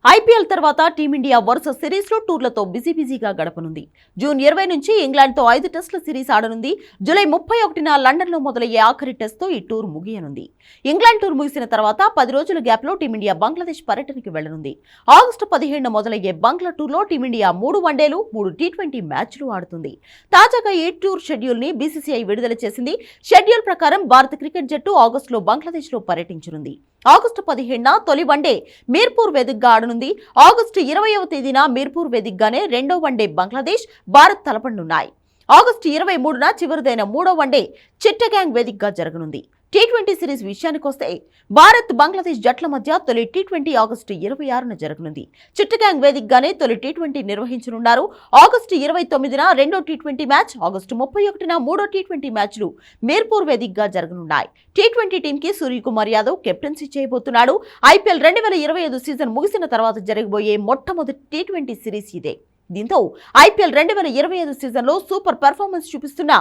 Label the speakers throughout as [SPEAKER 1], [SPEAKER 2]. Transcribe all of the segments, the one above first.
[SPEAKER 1] IPL తర్వాత team India వరుస series లో టూర్లతో బిజీగా గడపనుంది. జూన్ 20 నుంచి ఇంగ్లాండ్ తో 5 టెస్టుల సిరీస్ ఆడనుంది. జూలై 31న లండన్ లో మొదలయ్యే ఆఖరి టెస్ట్ తో ఈ టూర్ ముగియనుంది. ఇంగ్లాండ్ టూర్ ముగిసిన తర్వాత 10 రోజుల గ్యాప్ లో టీమిండియా బంగ్లాదేశ్ పర్యటనకి వెళ్లనుంది. ఆగస్టు 15న మొదలయ్యే బంగ్లా టూర్ లో టీమిండియా 3 వన్డేలు 3 టీ20 మ్యాచ్లు ఆడుతుంది. తాజాగా ఈ టూర్ షెడ్యూల్ ని బీసీసీఐ విడుదల చేసింది. షెడ్యూల్ ప్రకారం భారత క్రికెట్ జట్టు ఆగస్టులో బంగ్లాదేశ్ లో పర్యటించనుంది. ఆగస్టు 15న తొలి వన్డే మీర్పూర్ వేదికగా ఆడనుంది. ఆగస్టు 20వ తేదీన మీర్పూర్ వేదికగానే రెండో వన్డే బంగ్లాదేశ్, భారత్ తలపడనున్నాయి. ఆగస్టు 23న చివరిదైన మూడో వన్డే చిట్టగాంగ్ వేదికగా జరగనుంది. టీ20 సిరీస్ విషయానికొస్తే భారత్, బంగ్లాదేశ్ జట్ల మధ్య తొలి టీ20 ఆగస్టు 26న జరగనుంది. చిట్టగాంగ్ వేదికగానే తొలి టీ20 నిర్వహించనున్నారు. ఆగస్టు 29న రెండో టీ20 మ్యాచ్, ఆగస్టు 31న మూడో టీ20 మ్యాచ్లు మీర్పూర్ వేదికగా జరగనున్నాయి. టీ20 టీంకి సూర్యకుమార్ యాదవ్ కెప్టెన్సీ చేయబోతున్నాడు. ఐపీఎల్ 2025 సీజన్ ముగిసిన తర్వాత జరగబోయే మొట్టమొదటి టీ20 సిరీస్ ఇదే. దీంతో ఐపీఎల్ 2025 సీజన్లో సూపర్ పెర్ఫార్మెన్స్ చూపిస్తున్న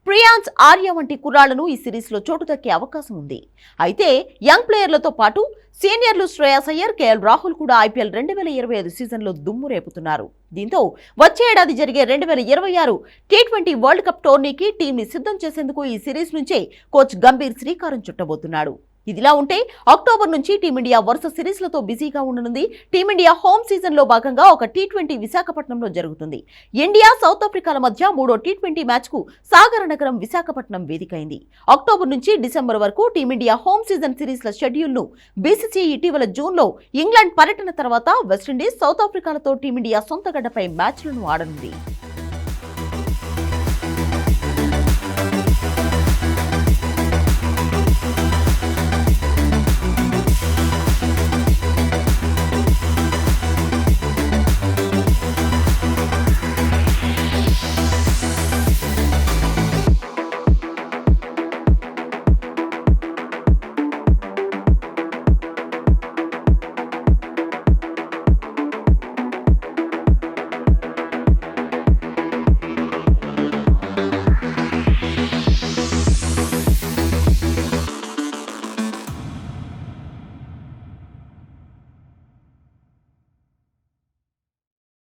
[SPEAKER 1] ప్రియాన్స్ ఆర్య వంటి కుర్రాళ్లను ఈ సిరీస్లో చోటు దక్కే అవకాశం ఉంది. అయితే యంగ్ ప్లేయర్లతో పాటు సీనియర్లు శ్రేయాస్ అయ్యర్, కేఎల్ రాహుల్ కూడా ఐపీఎల్ 2025 సీజన్లో దుమ్ము రేపుతున్నారు. దీంతో వచ్చే ఏడాది జరిగే 2026 టీ20 వరల్డ్ కప్ టోర్నీకి టీంని సిద్ధం చేసేందుకు ఈ సిరీస్ నుంచే కోచ్ గంభీర్ శ్రీకారం చుట్టబోతున్నాడు. ఇదిలా ఉంటే అక్టోబర్ నుంచి టీమిండియా వరుస సిరీస్లతో బిజీగా ఉండనుంది. టీమిండియా హోమ్ సీజన్ లో భాగంగా ఒక టీ20 విశాఖపట్నంలో జరుగుతుంది. ఇండియా, సౌత్ ఆఫ్రికాల మధ్య మూడో టీ20 మ్యాచ్ కు సాగర నగరం విశాఖపట్నం వేదికైంది. అక్టోబర్ నుంచి డిసెంబర్ వరకు టీమిండియా హోమ్ సీజన్ సిరీస్ల షెడ్యూల్ ను బీసీసీఐ ఇటీవల జూన్ లో ఇంగ్లాండ్ పర్యటన తర్వాత వెస్టిండీస్, సౌత్ ఆఫ్రికాలతో టీమిండియా సొంత గడ్డపై మ్యాచ్లను ఆడనుంది.